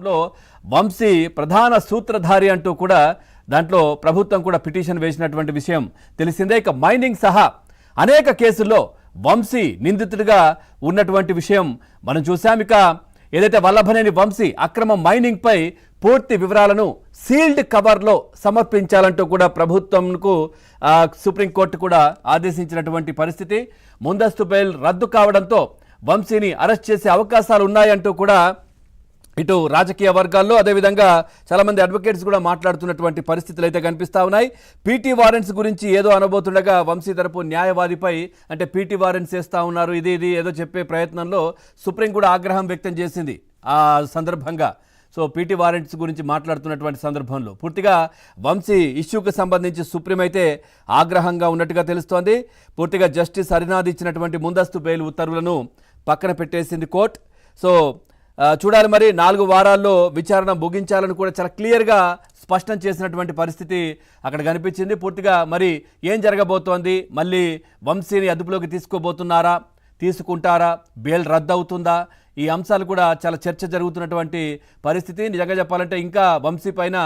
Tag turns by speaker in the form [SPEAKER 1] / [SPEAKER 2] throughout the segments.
[SPEAKER 1] లో వంశీ ప్రధాన సూత్రధారి అంటూ కూడా దాంట్లో ప్రభుత్వం కూడా పిటిషన్ వేసినటువంటి విషయం తెలిసిందే. ఇక మైనింగ్ సహా అనేక కేసుల్లో వంశీ నిందితుడిగా ఉన్నటువంటి విషయం మనం చూసాం. ఇక ఏదైతే వల్లభనేని వంశీ అక్రమ మైనింగ్ పై పూర్తి వివరాలను సీల్డ్ కవర్లో సమర్పించాలంటూ కూడా ప్రభుత్వంకు సుప్రీంకోర్టు కూడా ఆదేశించినటువంటి పరిస్థితి. ముందస్తు బెయిల్ రద్దు కావడంతో వంశీని అరెస్ట్ చేసే అవకాశాలు ఉన్నాయంటూ కూడా ఇటు రాజకీయ వర్గాల్లో అదేవిధంగా చాలామంది అడ్వకేట్స్ కూడా మాట్లాడుతున్నటువంటి పరిస్థితులు అయితే కనిపిస్తూ ఉన్నాయి. పీటీ వారెంట్స్ గురించి ఏదో అనబోతుండగా వంశీ తరపు న్యాయవాదిపై అంటే పీటీ వారెంట్స్ వేస్తూ ఉన్నారు, ఇది ఏదో చెప్పే ప్రయత్నంలో సుప్రీం కూడా ఆగ్రహం వ్యక్తం చేసింది ఆ సందర్భంగా. సో పీటీ వారెంట్స్ గురించి మాట్లాడుతున్నటువంటి సందర్భంలో పూర్తిగా వంశీ ఇష్యూకి సంబంధించి సుప్రీం అయితే ఆగ్రహంగా ఉన్నట్టుగా తెలుస్తోంది. పూర్తిగా జస్టిస్ హరినాథ్ ఇచ్చినటువంటి ముందస్తు బెయిల్ ఉత్తర్వులను పక్కన పెట్టేసింది కోర్టు. సో చూడాలి మరి 4 వారాల్లో విచారణ ముగించాలని కూడా చాలా క్లియర్గా స్పష్టం చేసినటువంటి పరిస్థితి అక్కడ కనిపించింది. పూర్తిగా మరి ఏం జరగబోతోంది, మళ్ళీ వంశీని అదుపులోకి తీసుకోబోతున్నారా, తీసుకుంటారా, బెయిల్ రద్దు అవుతుందా, ఈ అంశాలు కూడా చాలా చర్చ జరుగుతున్నటువంటి పరిస్థితి. నిజంగా చెప్పాలంటే ఇంకా వంశీ పైన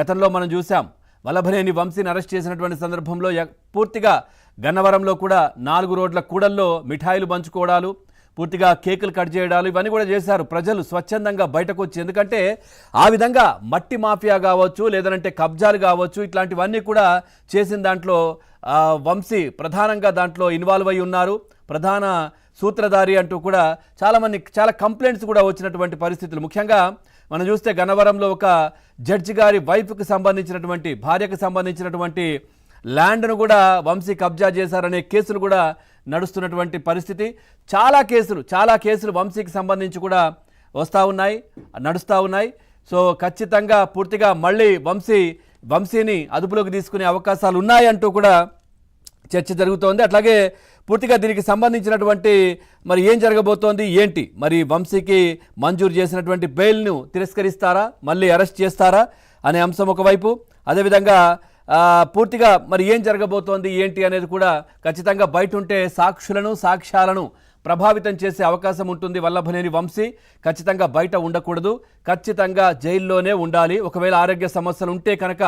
[SPEAKER 1] గతంలో మనం చూసాం, వల్లభనేని వంశీని అరెస్ట్ చేసినటువంటి సందర్భంలో పూర్తిగా గన్నవరంలో కూడా 4 రోడ్ల కూడల్లో మిఠాయిలు పంచుకోవడాలు, పూర్తిగా కేకులు కట్ చేయడాలు ఇవన్నీ కూడా చేశారు. ప్రజలు స్వచ్ఛందంగా బయటకు వచ్చి, ఎందుకంటే ఆ విధంగా మట్టి మాఫియా కావచ్చు లేదంటే కబ్జాలు కావచ్చు ఇట్లాంటివన్నీ కూడా చేసిన దాంట్లో వంశీ ప్రధానంగా దాంట్లో ఇన్వాల్వ్ అయి ఉన్నారు, ప్రధాన సూత్రధారి అంటూ కూడా చాలా కంప్లైంట్స్ కూడా వచ్చినటువంటి పరిస్థితులు. ముఖ్యంగా మనం చూస్తే గన్నవరంలో ఒక జడ్జి గారి వైఫ్కి సంబంధించినటువంటి భార్యకు సంబంధించినటువంటి ల్యాండ్ను కూడా వంశీ కబ్జా చేశారనే కేసులు కూడా నడుస్తున్నటువంటి పరిస్థితి. చాలా కేసులు వంశీకి సంబంధించి కూడా నడుస్తూ ఉన్నాయి. సో ఖచ్చితంగా పూర్తిగా మళ్ళీ వంశీని అదుపులోకి తీసుకునే అవకాశాలు ఉన్నాయంటూ కూడా చర్చ జరుగుతోంది. అట్లాగే పూర్తిగా దీనికి సంబంధించినటువంటి మరి ఏం జరగబోతోంది ఏంటి, మరి వంశీకి మంజూరు చేసినటువంటి బెయిల్ను తిరస్కరిస్తారా, మళ్ళీ అరెస్ట్ చేస్తారా అనే అంశం ఒకవైపు, అదేవిధంగా పూర్తిగా మరి ఏం జరగబోతోంది ఏంటి అనేది కూడా ఖచ్చితంగా బయట ఉంటే సాక్ష్యాలను ప్రభావితం చేసే అవకాశం ఉంటుంది. వల్లభనేని వంశీ ఖచ్చితంగా బయట ఉండకూడదు, ఖచ్చితంగా జైల్లోనే ఉండాలి. ఒకవేళ ఆరోగ్య సమస్యలు ఉంటే కనుక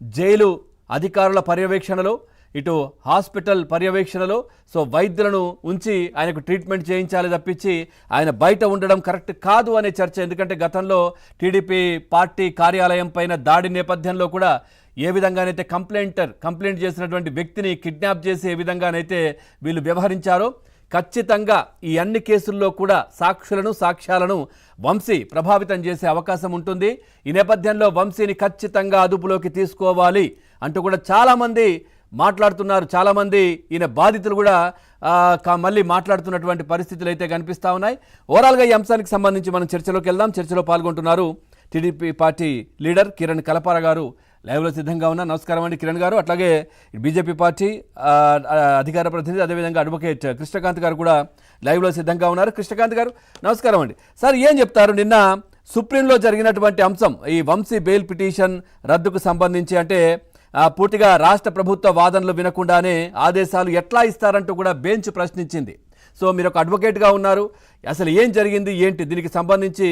[SPEAKER 1] జైలు అధికారుల పర్యవేక్షణలో, ఇటు హాస్పిటల్ పర్యవేక్షణలో సో వైద్యులను ఉంచి ఆయనకు ట్రీట్మెంట్ చేయించాలి తప్పించి ఆయన బయట ఉండడం కరెక్ట్ కాదు అనే చర్చ. ఎందుకంటే గతంలో టీడీపీ పార్టీ కార్యాలయం పైన దాడి నేపథ్యంలో కూడా ఏ విధంగానైతే కంప్లైంట్ చేసినటువంటి వ్యక్తిని కిడ్నాప్ చేసి ఏ విధంగానైతే వీళ్ళు వ్యవహరించారో ఖచ్చితంగా ఈ అన్ని కేసుల్లో కూడా సాక్ష్యాలను వంశీ ప్రభావితం చేసే అవకాశం ఉంటుంది. ఈ నేపథ్యంలో వంశీని ఖచ్చితంగా అదుపులోకి తీసుకోవాలి అంటూ కూడా చాలామంది మాట్లాడుతున్నారు. చాలామంది ఈయన బాధితులు కూడా మళ్ళీ మాట్లాడుతున్నటువంటి పరిస్థితులు అయితే కనిపిస్తూ ఉన్నాయి. ఓవరాల్గా ఈ అంశానికి సంబంధించి మనం చర్చలోకి వెళ్దాం. చర్చలో పాల్గొంటున్నారు టీడీపీ పార్టీ లీడర్ కిరణ్ కలపార గారు, లైవ్లో సిద్ధంగా ఉన్నా. నమస్కారం అండి కిరణ్ గారు. అట్లాగే బీజేపీ పార్టీ అధికార ప్రతినిధి అదేవిధంగా అడ్వకేట్ కృష్ణకాంత్ గారు కూడా లైవ్లో సిద్ధంగా ఉన్నారు. కృష్ణకాంత్ గారు నమస్కారం అండి. సార్ ఏం చెప్తారు, నిన్న సుప్రీంలో జరిగినటువంటి అంశం ఈ వంశీ బెయిల్ పిటిషన్ రద్దుకు సంబంధించి, అంటే పూర్తిగా రాష్ట్ర ప్రభుత్వ వాదనలు వినకుండానే ఆదేశాలు ఎట్లా ఇస్తారంటూ కూడా బెంచ్ ప్రశ్నించింది. సో మీరు ఒక అడ్వకేట్గా ఉన్నారు, అసలు ఏం జరిగింది ఏంటి, దీనికి సంబంధించి